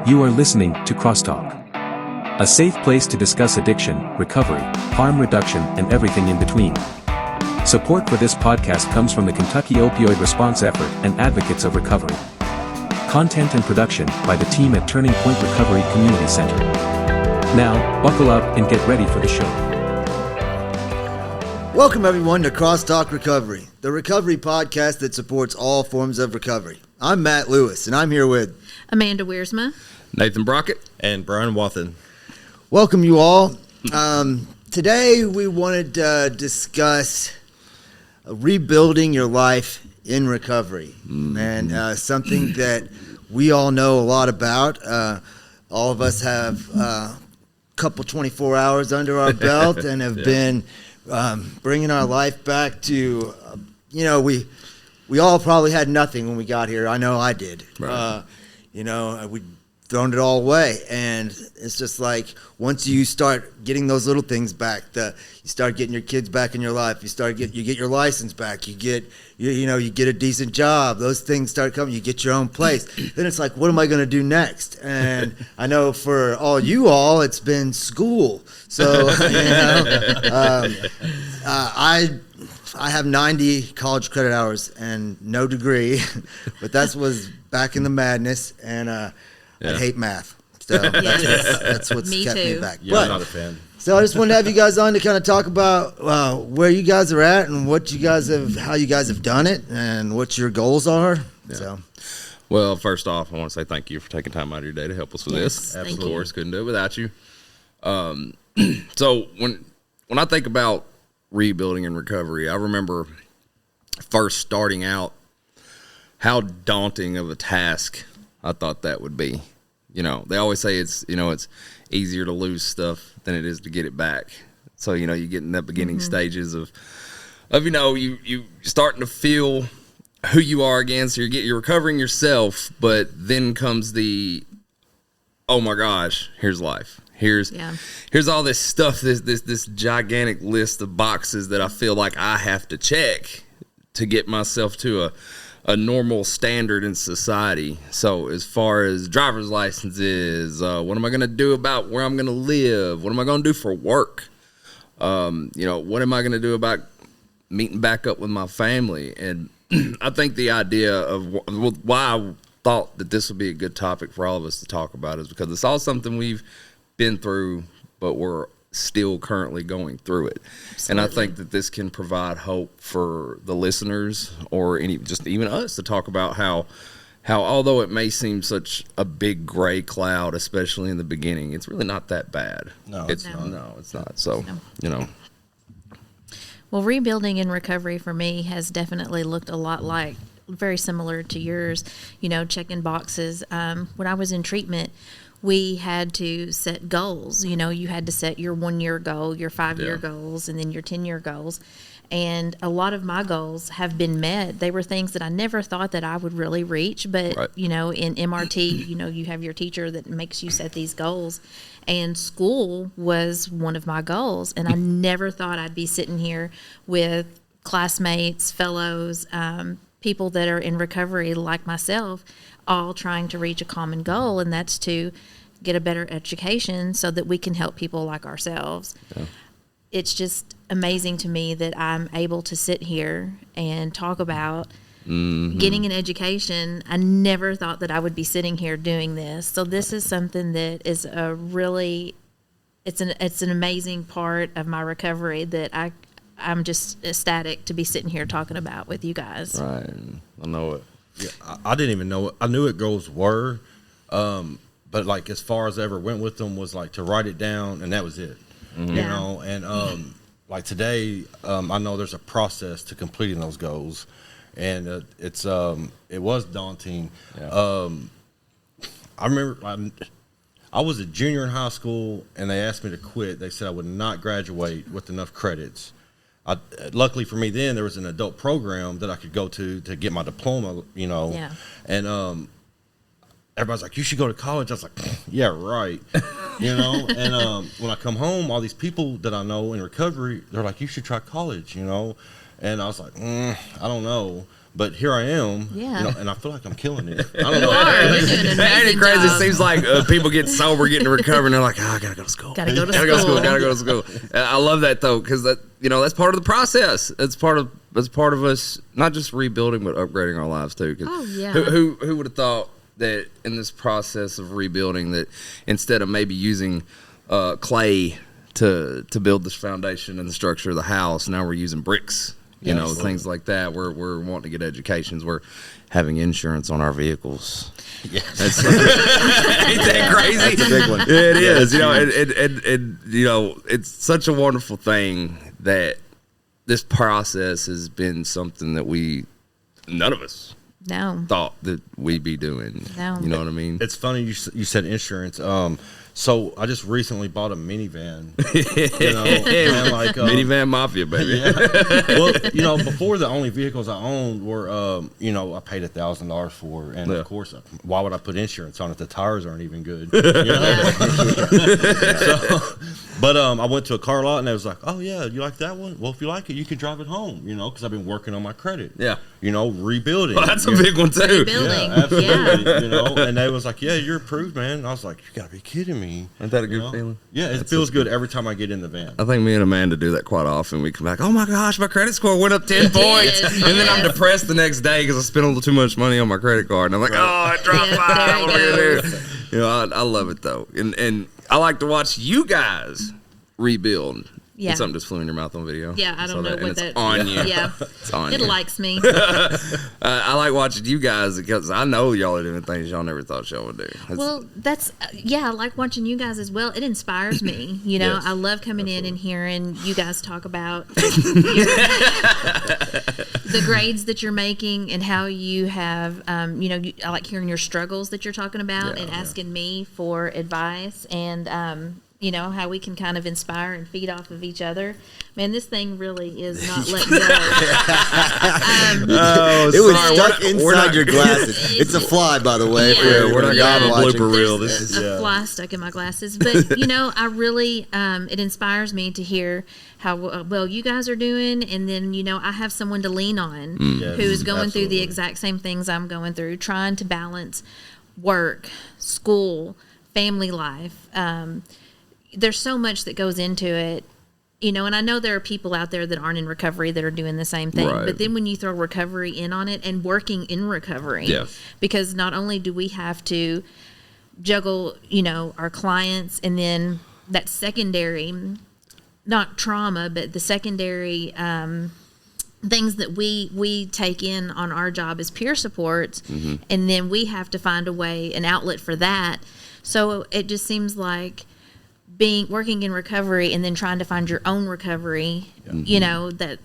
You are listening to CrossTalk, a safe place to discuss addiction, recovery, harm reduction, and everything in between. Support for this podcast comes from the Kentucky Opioid Response Effort and Advocates of Recovery. Content and production by the team at Turning Point Recovery Community Center. Now, buckle up and get ready for the show. Welcome everyone to CrossTalk Recovery, the recovery podcast that supports all forms of recovery. I'm Matt Lewis, and I'm here with Amanda Wiersma, Nathan Brockett, and Brian Wathen. Welcome you all. Today we wanted to discuss rebuilding your life in recovery, and something that we all know a lot about. All of us have a couple 24 hours under our belt and have been bringing our life back to, we all probably had nothing when we got here. I know I did. Right. We'd thrown it all away, and it's just like once you start getting those little things back, you start getting your kids back in your life. You get your license back. You get a decent job. Those things start coming. You get your own place. Then it's like, what am I going to do next? And I know for you all, it's been school. So I have 90 college credit hours and no degree, but that was back in the madness, and I hate math. So that's what's kept me back. Yeah, I'm not a fan. So I just wanted to have you guys on to kind of talk about where you guys are at and how you guys have done it and what your goals are. Yeah. So, well, first off, I want to say thank you for taking time out of your day to help us with this. Absolutely. Of course, couldn't do it without you. So when I think about rebuilding and recovery, I remember first starting out how daunting of a task I thought that would be. They always say it's easier to lose stuff than it is to get it back. So, you get in that beginning stages of you starting to feel who you are again. So you're recovering yourself, but then comes the, oh my gosh, here's life. Here's all this stuff, this gigantic list of boxes that I feel like I have to check to get myself to a normal standard in society. So as far as driver's licenses, what am I going to do about where I'm going to live? What am I going to do for work? What am I going to do about meeting back up with my family? And I think the idea of why I thought that this would be a good topic for all of us to talk about is because it's all something we've been through, but we're still currently going through it. Absolutely. And I think that this can provide hope for the listeners or even us to talk about how although it may seem such a big gray cloud, especially in the beginning, it's really not that bad. No, it's not. So, Well, rebuilding and recovery for me has definitely looked a lot like, very similar to yours, checking boxes. When I was in treatment, we had to set goals. You had to set your 1 year goal, your 5 year goals, and then your 10-year goals. And a lot of my goals have been met. They were things that I never thought that I would really reach. But, right. In MRT, you have your teacher that makes you set these goals. And school was one of my goals. And I never thought I'd be sitting here with classmates, fellows, people that are in recovery like myself, all trying to reach a common goal, and that's to get a better education so that we can help people like ourselves. Yeah. It's just amazing to me that I'm able to sit here and talk about getting an education. I never thought that I would be sitting here doing this. So this is something that is it's an amazing part of my recovery that I'm just ecstatic to be sitting here talking about with you guys. Right. I know it. Yeah, I didn't even know what I knew what goals were, but like as far as I ever went with them was like to write it down, and that was it. And like today, I know there's a process to completing those goals, and it was daunting. Yeah. I remember I was a junior in high school, and they asked me to quit. They said I would not graduate with enough credits. Luckily for me, then there was an adult program that I could go to get my diploma, and everybody's like, you should go to college. I was like, yeah, right. And when I come home, all these people that I know in recovery, they're like, you should try college, And I was like, I don't know. But here I am, Yeah. and I feel like I'm killing it. I don't know. You're doing an Ain't it amazing crazy? It job. seems like people get sober, getting to recover, and they're like, I gotta go to school. Gotta go to Gotta go to school. school. Gotta go to school. I love that though, because that's part of the process. That's part of us not just rebuilding, but upgrading our lives too. 'Cause Oh, yeah. Who would have thought that in this process of rebuilding, that instead of maybe using clay to build this foundation and the structure of the house, now we're using bricks. Things like that. We're wanting to get educations. We're having insurance on our vehicles. Yeah. Ain't that crazy? That's a big one. It is. It's such a wonderful thing that this process has been something that none of us No. thought that we'd be doing. No. You know what I mean? It's funny you said insurance. So I just recently bought a minivan. And like Minivan Mafia, baby. Yeah. Well, before the only vehicles I owned were, I paid $1,000 for, and of course, why would I put insurance on it? The tires aren't even good. But I went to a car lot and they was like, "Oh yeah, you like that one? Well, if you like it, you can drive it home." Because I've been working on my credit. Yeah. Rebuilding. Well, that's a big one too. Rebuilding. Yeah, absolutely. And they was like, "Yeah, you're approved, man." And I was like, "You gotta be kidding me." Isn't that a good feeling? Yeah, it feels good every time I get in the van. I think me and Amanda do that quite often. We come back, oh my gosh, my credit score went up 10 points. Yes, And then I'm yes. depressed the next day because I spent a little too much money on my credit card. And I'm like, oh, it dropped Yeah, by. there it What am I gonna goes. do? I love it though. And I like to watch you guys rebuild. Yeah. Did something just flew in your mouth on video? Yeah, I saw don't know and what it's that. on you. Yeah, It's on it you. likes me. I like watching you guys because I know y'all are doing things y'all never thought y'all would do. Well, that's I like watching you guys as well. It inspires me. Yes, I love coming in and hearing you guys talk about the grades that you're making and how you have. I like hearing your struggles that you're talking about and asking me for advice and. How we can kind of inspire and feed off of each other. Man, this thing really is not letting go. It was sorry, stuck we're not- inside your glasses. It's a fly, by the way. Yeah. for Yeah, we're not y'all gonna have a watching. blooper reel. There's This is a fly stuck in my glasses. But, I really, it inspires me to hear how well you guys are doing. And then, I have someone to lean on Yes, who's going through the absolutely. exact same things I'm going through, trying to balance work, school, family life. There's so much that goes into it, and I know there are people out there that aren't in recovery that are doing the same thing. Right. But then when you throw recovery in on it and working in recovery, Yes. because not only do we have to juggle, our clients and then that secondary, not trauma, but the secondary things that we take in on our job as peer supports, and then we have to find a way, an outlet for that. So it just seems like working in recovery and then trying to find your own recovery, that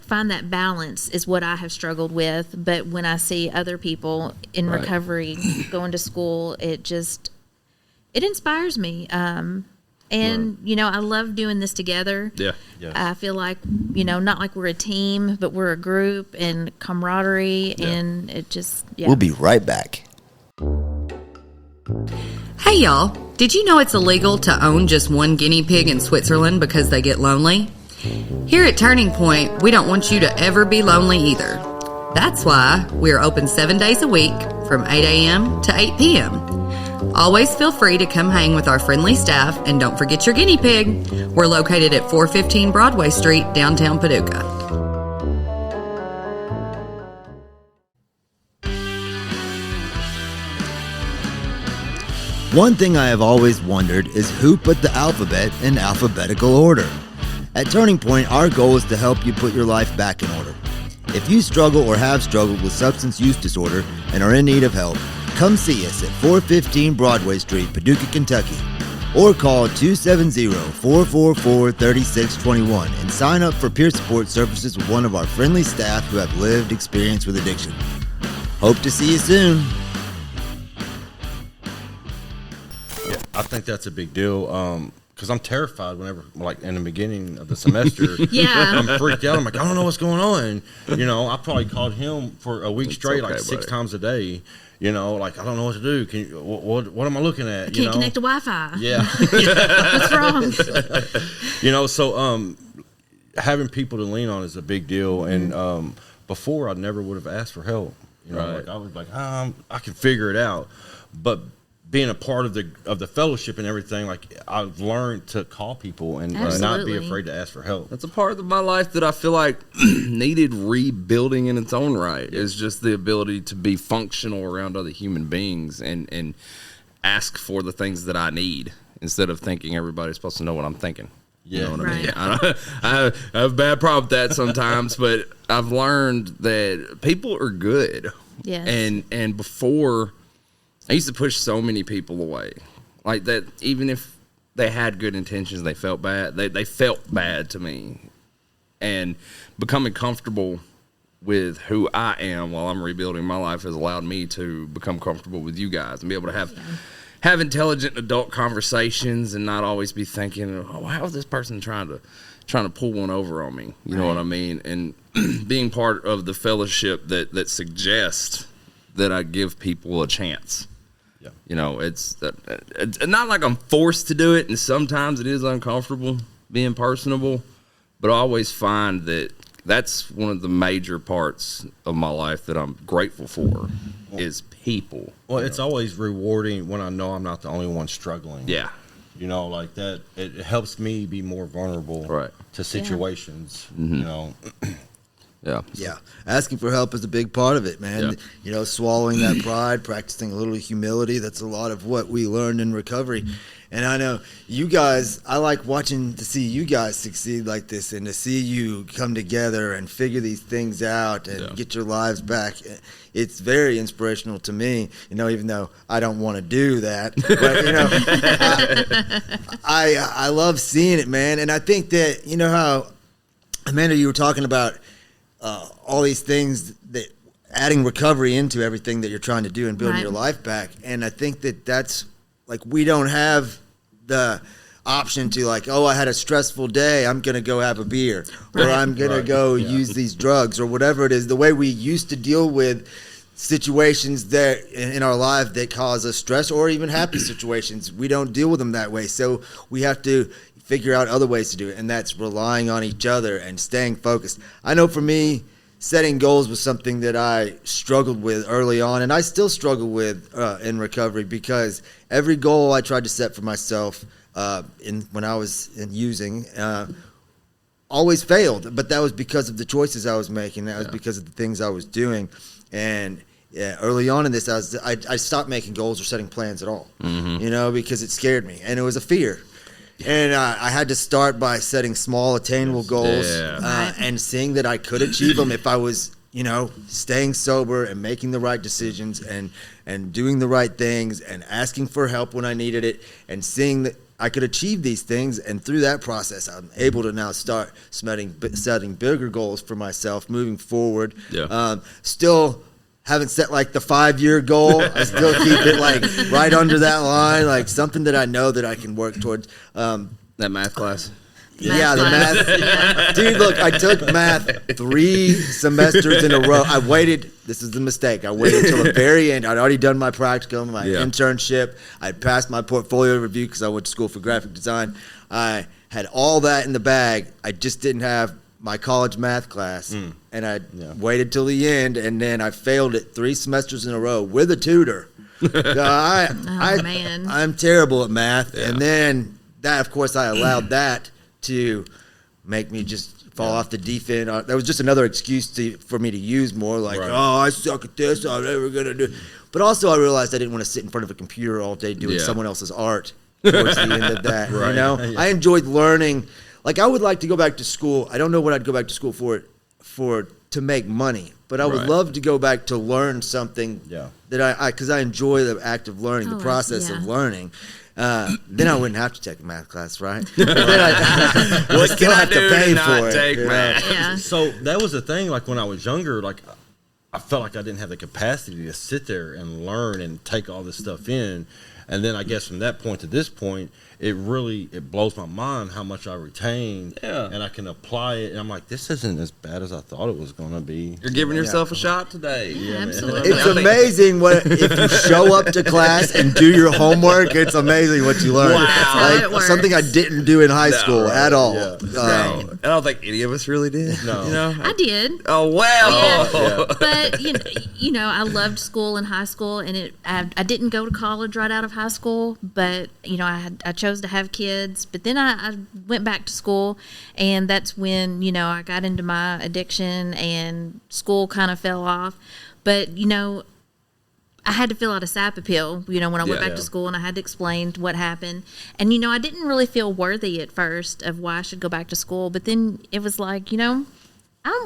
find that balance is what I have struggled with. But when I see other people in Right. recovery going to school, it inspires me. I love doing this together. Yeah. Yes. I feel like, not like we're a team, but we're a group and camaraderie, and it just, We'll be right back. Hey y'all, did you know it's illegal to own just one guinea pig in Switzerland because they get lonely? Here at Turning Point, we don't want you to ever be lonely either. That's why we're open 7 days a week from 8 a.m. to 8 p.m. Always feel free to come hang with our friendly staff, and don't forget your guinea pig. We're located at 415 Broadway Street, downtown Paducah. One thing I have always wondered is who put the alphabet in alphabetical order. At Turning Point, our goal is to help you put your life back in order. If you struggle or have struggled with substance use disorder and are in need of help, come see us at 415 Broadway Street, Paducah, Kentucky, or call 270-444-3621 and sign up for peer support services with one of our friendly staff who have lived experience with addiction. Hope to see you soon. I think that's a big deal because I'm terrified whenever, like in the beginning of the semester, Yeah. I'm freaked out. I'm like, I don't know what's going on. I probably called him for a week straight, okay, like 6 buddy. times a day. Like I don't know what to do. Can you, what am I looking at? can't connect to Wi-Fi. Yeah. What's wrong? So having people to lean on is a big deal. And before, I never would have asked for help. You know, Right. like I was like, I can figure it out. But being a part of the fellowship and everything, like I've learned to call people and not be Absolutely. afraid to ask for help. That's a part of my life that I feel like needed rebuilding in its own right. Is just the ability to be functional around other human beings and ask for the things that I need instead of thinking everybody's supposed to know what I'm thinking. You know what I mean? I have a bad problem with that sometimes, but I've learned that people are good. Yes. And before, I used to push so many people away. Like that, even if they had good intentions, they felt bad. They felt bad to me. And becoming comfortable with who I am while I'm rebuilding my life has allowed me to become comfortable with you guys and be able to have intelligent adult conversations and not always be thinking, oh, how is this person trying to pull one over on me? You know what I mean? And being part of the fellowship that suggests that I give people a chance. Yeah. You know, it's not like I'm forced to do it, and sometimes it is uncomfortable being personable, but I always find that that's one of the major parts of my life that I'm grateful for is people. Well, it's always rewarding when I know I'm not the only one struggling. Yeah. You know, like that, it helps me be more vulnerable to situations, you know. Yeah. Yeah, asking for help is a big part of it, man. Yeah. You know, swallowing that pride, practicing a little humility. That's a lot of what we learned in recovery. And I know you guys, I like watching to see you guys succeed like this and to see you come together and figure these things out and get your lives back. It's very inspirational to me, you know, even though I don't want to do that. But, you know, I love seeing it, man. And I think that, you know how, Amanda, you were talking about all these things that adding recovery into everything that you're trying to do and building your life back. And I think that that's like, we don't have the option to like, oh, I had a stressful day, I'm going to go have a beer or I'm going to go use these drugs or whatever it is. The way we used to deal with situations that in our life that cause us stress or even happy situations, we don't deal with them that way. So we have to figure out other ways to do it, and that's relying on each other and staying focused. I know for me, setting goals was something that I struggled with early on, and I still struggle with in recovery because every goal I tried to set for myself when I was using always failed, but that was because of the choices I was making. That was because of the things I was doing, and early on in this, I stopped making goals or setting plans at all, you know, because it scared me, and it was a fear. And I had to start by setting small, attainable goals and seeing that I could achieve them if I was, you know, staying sober and making the right decisions and doing the right things and asking for help when I needed it and seeing that I could achieve these things. And through that process, I'm able to now start setting bigger goals for myself moving forward. Still haven't set like the 5-year goal. I still keep it like right under that line, like something that I know that I can work towards. That math class. The math. Dude, look, I took math 3 semesters in a row. I waited. This is the mistake. I waited until the very end. I'd already done my practicum, my internship. I'd passed my portfolio review because I went to school for graphic design. I had all that in the bag. I just didn't have my college math class, and I waited till the end, and then I failed it 3 semesters in a row with a tutor. I'm terrible at math, and then that, of course, I allowed that to make me just fall off the deep end. That was just another excuse for me to use more, like, oh, I suck at this, I'm never gonna do it. But also, I realized I didn't want to sit in front of a computer all day doing someone else's art towards the end of that. You know, I enjoyed learning. Like, I would like to go back to school. I don't know what I'd go back to school for to make money, but I would love to go back to learn something that because I enjoy the act of learning, the process of learning. Then I wouldn't have to take a math class, right? Then I still have to pay for it. So that was the thing. Like when I was younger, like I felt like I didn't have the capacity to sit there and learn and take all this stuff in. And then I guess from that point to this point, it blows my mind how much I retain, and I can apply it. And I'm like, this isn't as bad as I thought it was going to be. You're giving yourself a shot today. Yeah, absolutely. It's amazing if you show up to class and do your homework. It's amazing what you learn. Wow. That's how it works. Something I didn't do in high school at all. Yeah. No, I don't think any of us really did. No. You know? I did. Oh, wow. Yeah. But you know, I loved school in high school, and I didn't go to college right out of high school. But you know, I chose to have kids. But then I went back to school, and that's when I got into my addiction, and school kind of fell off. But you know, I had to fill out a SAP appeal, when I went back to school, and I had to explain what happened. And, I didn't really feel worthy at first of why I should go back to school. But then it was like, I'm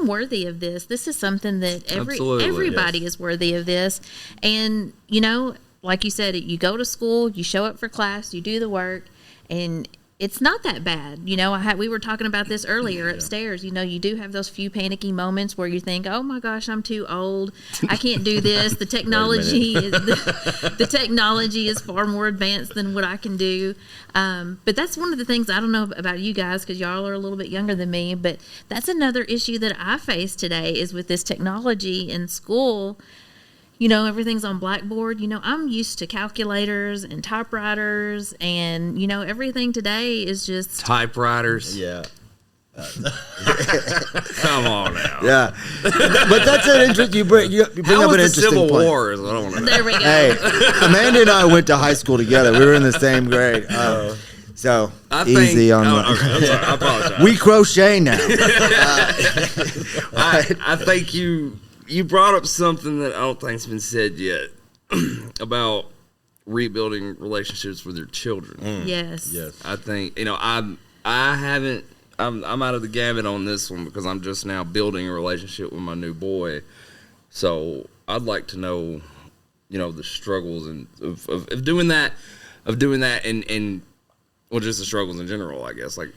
worthy of this. This is something that everybody is worthy of this. And, like you said, you go to school, you show up for class, you do the work, and it's not that bad. We were talking about this earlier upstairs. You do have those few panicky moments where you think, oh my gosh, I'm too old. I can't do this. The technology the technology is far more advanced than what I can do. But that's one of the things, I don't know about you guys, because y'all are a little bit younger than me, but that's another issue that I face today is with this technology in school. Everything's on Blackboard. I'm used to calculators and typewriters, and, everything today is just... Typewriters? Yeah. Come on now. Yeah. But that's an interest. You bring How up an was the interesting Civil point. War is what I want to know. There we go. Hey, Amanda and I went to high school together. We were in the same grade. So easy on the. Okay, I'm sorry. I apologize. We crochet now. I think you brought up something that I don't think's been said yet about rebuilding relationships with your children. Yes. I think I'm out of the gamut on this one because I'm just now building a relationship with my new boy. So I'd like to know, the struggles and of doing that, and well, just the struggles in general, I guess. Like,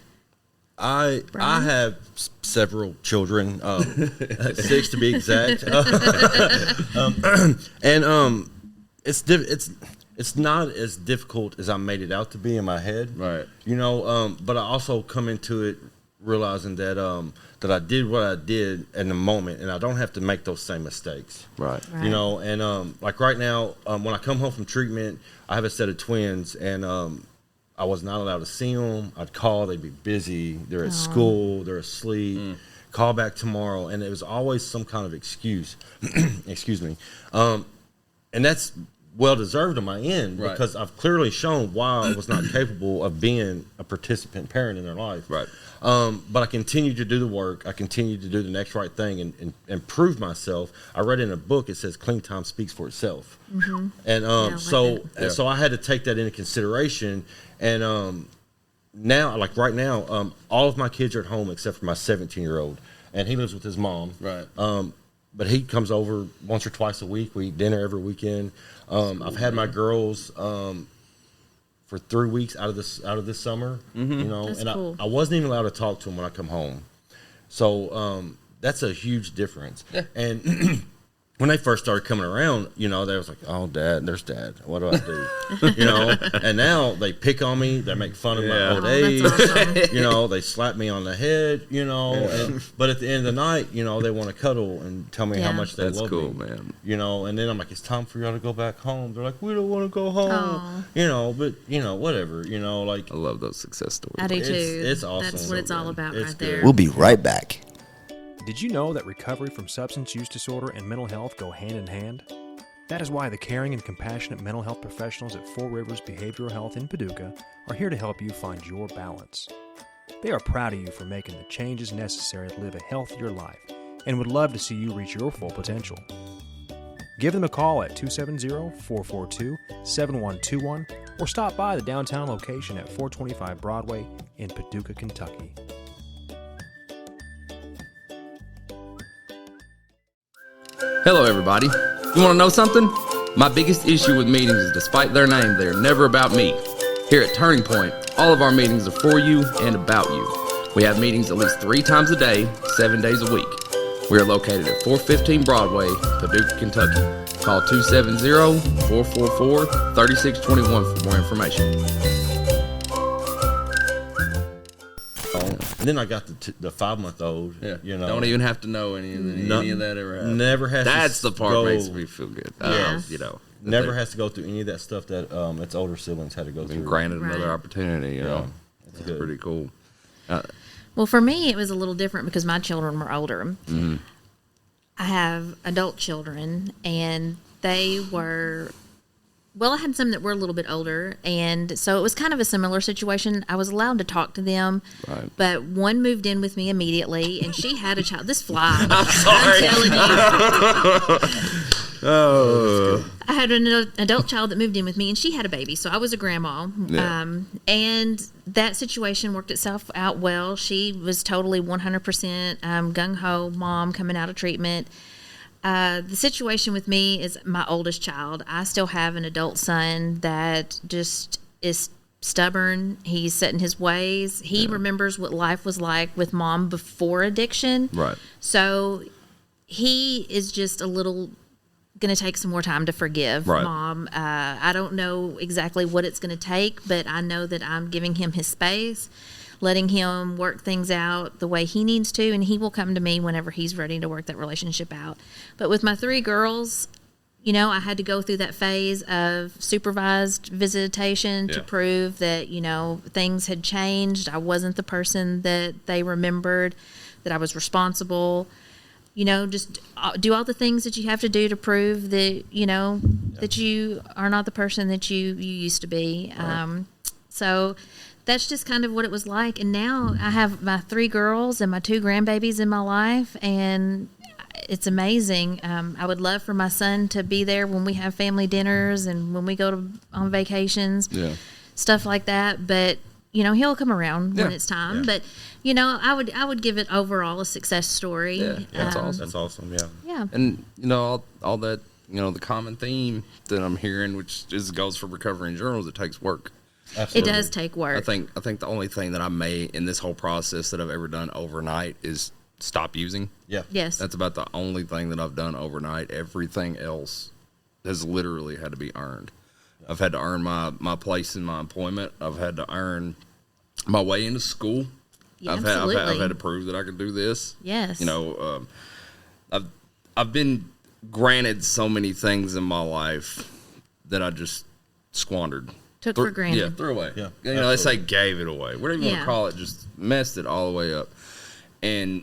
I have several children, 6 to be exact, and it's not as difficult as I made it out to be in my head, right? But I also come into it realizing that that I did what I did in the moment, and I don't have to make those same mistakes, Right. And like right now, when I come home from treatment, I have a set of twins, and I was not allowed to see them. I'd call, they'd be busy, they're at school, they're asleep, call back tomorrow, and it was always some kind of excuse. Excuse me. And that's well-deserved on my end, Right. because I've clearly shown why I was not capable of being a participant parent in their life. Right. But I continue to do the work. I continue to do the next right thing and improve myself. I read in a book, it says clean time speaks for itself. Mm-hmm. And so I had to take that into consideration. And now, like right now, all of my kids are at home except for my 17-year-old. And he lives with his mom. Right. But he comes over once or twice a week. We eat dinner every weekend. I've had my girls for 3 weeks out of this summer, That's and cool. I wasn't even allowed to talk to them when I come home. So that's a huge difference. Yeah. And when they first started coming around, they was like, "Oh, Dad, there's Dad. What do I do?" And now they pick on me. They make fun of my old age. That's awesome. They slap me on the head. But at the end of the night, they want to cuddle and tell me how much they love cool, me. man. And then I'm like, "It's time for y'all to go back home." They're like, "We don't want to go home." Aw. But whatever. Like I love those success stories. I do too. It's awesome. That's what it's all about It's right good. there. We'll be right back. Did you know that recovery from substance use disorder and mental health go hand in hand? That is why the caring and compassionate mental health professionals at Four Rivers Behavioral Health in Paducah are here to help you find your balance. They are proud of you for making the changes necessary to live a healthier life and would love to see you reach your full potential. Give them a call at 270-442-7121 or stop by the downtown location at 425 Broadway in Paducah, Kentucky. Hello, everybody. You want to know something? My biggest issue with meetings is despite their name, they are never about me. Here at Turning Point, all of our meetings are for you and about you. We have meetings at least 3 times a day, 7 days a week. We are located at 415 Broadway, Paducah, Kentucky. Call 270-444-3621 for more information. And then I got the 5-month-old. Yeah. You know, Don't even have to know any of that ever happened. Never has. That's to the part go, that makes me feel good. Yeah. You know, never has to go through any of that stuff that its older siblings had to go been through. granted another Right. opportunity. You know, It's it's good. pretty cool. Well, for me, it was a little different because my children were older. Mm-hmm. I have adult children, and they were. Well, I had some that were a little bit older, and so it was kind of a similar situation. I was allowed to talk to them, Right. but one moved in with me immediately, and she had a child. This fly. Sorry. I'm telling you. Oh. I had an adult child that moved in with me, and she had a baby, so I was a grandma. Yeah. And that situation worked itself out well. She was totally 100% gung-ho mom coming out of treatment. The situation with me is my oldest child. I still have an adult son that just is stubborn. He's set in his ways. He remembers what life was like with mom before addiction. Right. So he is just a little going to take some more time to forgive Right. mom. I don't know exactly what it's going to take, but I know that I'm giving him his space, letting him work things out the way he needs to, and he will come to me whenever he's ready to work that relationship out. But with my 3 girls, you know, I had to go through that phase of supervised visitation to Yeah. prove that, you know, things had changed. I wasn't the person that they remembered, that I was responsible. You know, just do all the things that you have to do to prove that, you know, that you are not the person that you used to be. So that's just kind of what it was like. And now I have my 3 girls and my 2 grandbabies in my life, and it's amazing. I would love for my son to be there when we have family dinners and when we go on vacations, stuff like that. But you know, he'll come around when it's time. Yeah. But you know, I would give it overall a success story. Yeah, that's awesome. That's awesome. Yeah. Yeah. And you know all that, you know, the common theme that I'm hearing, which goes for recovery in general, is it takes work. It Absolutely. does take work. I think the only thing that I may in this whole process that I've ever done overnight is stop using. Yeah. Yes. That's about the only thing that I've done overnight. Everything else has literally had to be earned. I've had to earn my place in my employment. I've had to earn my way into school. Yeah, I've absolutely. had to prove that I can do this. Yes. You know, I've been granted so many things in my life that I just squandered. Took for granted. Yeah, threw away. Yeah, You know, they say gave it away. Whatever you want Yeah. to call it, just messed it all the way up. And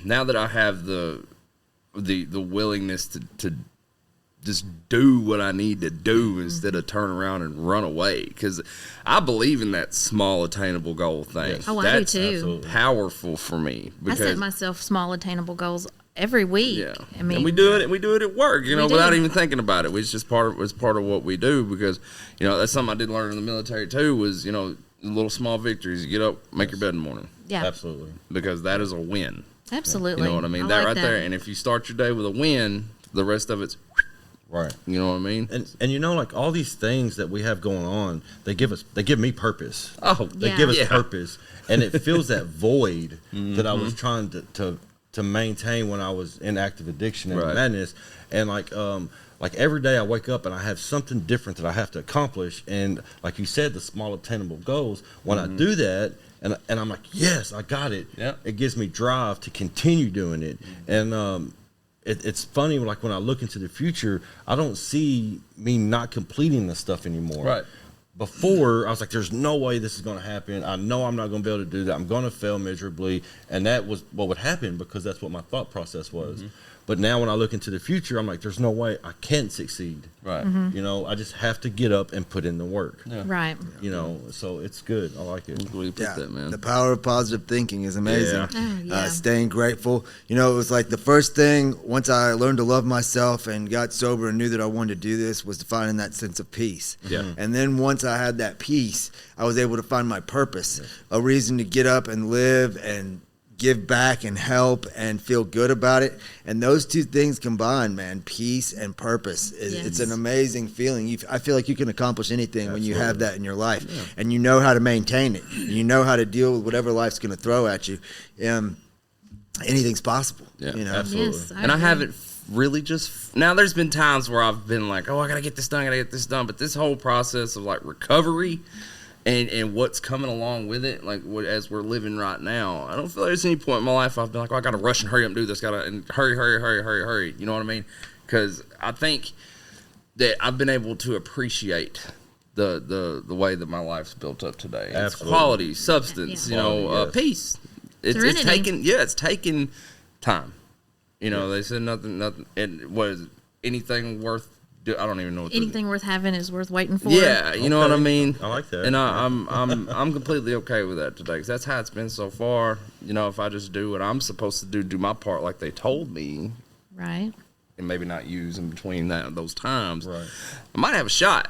now that I have the willingness to just do what I need to do instead of turn around and run away, because I believe in that small attainable goal thing. Yes. Oh, I do That's too. Absolutely. powerful for me I set because myself small attainable goals every week. yeah, I mean, and we do it at work, you know, do. without even thinking about it. It's just part of what we do, because you know that's something I did learn in the military too. Was, you know, little small victories. You get up, make your bed in the morning, yeah, Absolutely. because that is a win. absolutely. You know what I mean? That like right that. there. And if you start your day with a win, the rest of it's, Right. you know what I mean? And you know, like all these things that we have going on, they give me purpose. Oh, They Yeah. give us Yeah. purpose, and it fills that void that I was trying to maintain when I was in active addiction and Right. madness. And like every day I wake up and I have something different that I have to accomplish. And like you said, the small attainable goals. When I do that, and I'm like, yes, I got it. Yeah. It gives me drive to continue doing it. And it's funny, like when I look into the future, I don't see me not completing this stuff anymore. Right. Before, I was like, there's no way this is going to happen. I know I'm not going to be able to do that. I'm going to fail miserably. And that was what would happen, because that's what my thought process was. But now when I look into the future, I'm like, there's no way I can succeed. Right. You know, I just have to get up and put in the work. Right. You know, so it's good. I like it. Where you put that, man? The power of positive thinking is amazing. Yeah. Oh, yeah. Staying grateful. You know, it was like the first thing once I learned to love myself and got sober and knew that I wanted to do this was to find that sense of peace. Yeah. And then once I had that peace, I was able to find my purpose, a reason to get up and live and give back and help and feel good about it. And those two things combined, man, peace and purpose, it's an amazing feeling. I feel like you can accomplish anything when you have that in your life, and you know how to maintain it. And you know how to deal with whatever life's going to throw at you. Anything's possible. Yeah, you know? absolutely. Yes, And I agree. haven't really just now. There's been times where I've been like, oh, I gotta get this done, but this whole process of like recovery and what's coming along with it, like as we're living right now, I don't feel like there's any point in my life I've been like, oh, I got to rush and hurry up and do this, and hurry. You know what I mean? Because I think that I've been able to appreciate the way that my life's built up today. It's Absolutely. quality, substance, peace. It's taken time. You know, they said nothing. And was anything worth? I don't even know what Anything worth having is worth waiting for. Yeah, you know what I mean. I like that. And I'm completely okay with that today, because that's how it's been so far. You know, if I just do what I'm supposed to do my part like they told me, Right. and maybe not use in between those times, Right. I might have a shot.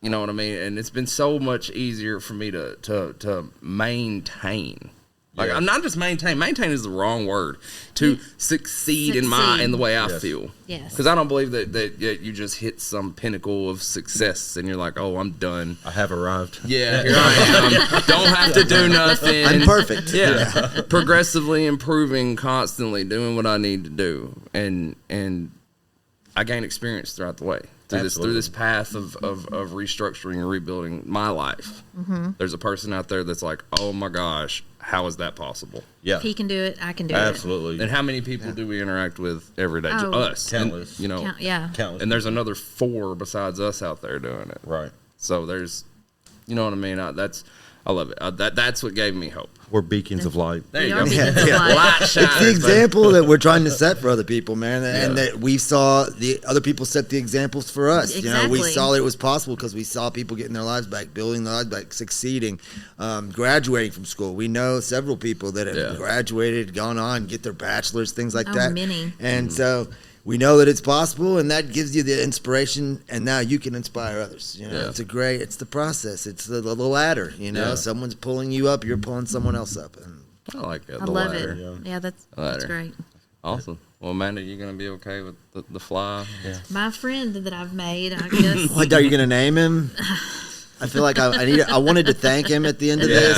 You know what I mean? And it's been so much easier for me to maintain. Like, Yes. I'm not just maintain. Maintain is the wrong word. To succeed in the way I Yes. feel. Yes. Because I don't believe that you just hit some pinnacle of success and you're like, oh, I'm done. I have arrived. Yeah, here I am. Don't have to do nothing. I'm perfect. Yeah. Progressively improving, constantly doing what I need to do. And I gain experience throughout the way. Through this path of restructuring and rebuilding my life. Mm-hmm. There's a person out there that's like, oh my gosh, how is that possible? Yeah. If he can do it, I can do it. Absolutely. And how many people do we interact with every day? Oh. Us. Countless. And, Yeah. Countless. and there's another 4 besides us out there doing it. Right. So there's, you know what I mean? I love it. That's what gave me hope. We're beacons of light. There you We are go. beacons of Yeah. light. Light shines, It's the example that we're trying to set for other people, man, and Yeah. that we saw the other people set the examples for us. You know, we Exactly. saw that it was possible because we saw people getting their lives back, building their lives back, succeeding, graduating from school. We know several people that have Yeah. graduated, gone on, get their bachelors, things like Oh, that. many. And so we know that it's possible, and that gives you the inspiration, and now you can inspire others. You know, Yeah. it's the process. It's the ladder. You know, Yeah. someone's pulling you up, you're pulling someone else up, and I like that. I the love ladder. it. Yeah, that's Ladder. great. Awesome. Well, Amanda, you going to be okay with the fly? Yeah. My friend that I've made, I guess. What, are you going to name him? I feel like I wanted to thank him at the end of this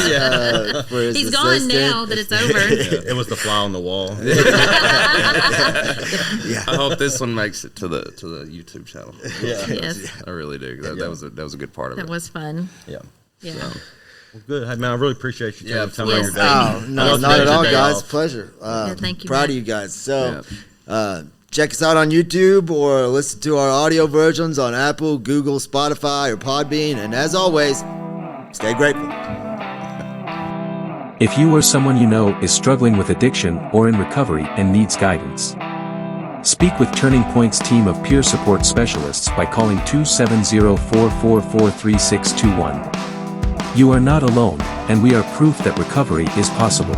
for his He's gone assistant. now that it's over. Yeah, it was the fly on the wall. Yeah. I hope this one makes it to the YouTube channel. Yeah. Yes, I really do. That was a good part of that it. was fun. Yeah. Yeah. Well, good. Hey, man, I really appreciate you Yeah, taking time out of your yes. day. Oh, I no, know not at today's all, your day guys. off. Pleasure. Thank you, Proud Matt. of you guys. So, check us out on YouTube or listen to our audio versions on Apple, Google, Spotify, or Podbean. And as always, stay grateful. If you or someone you know is struggling with addiction or in recovery and needs guidance, speak with Turning Point's team of peer support specialists by calling 270-444-3621. You are not alone, and we are proof that recovery is possible.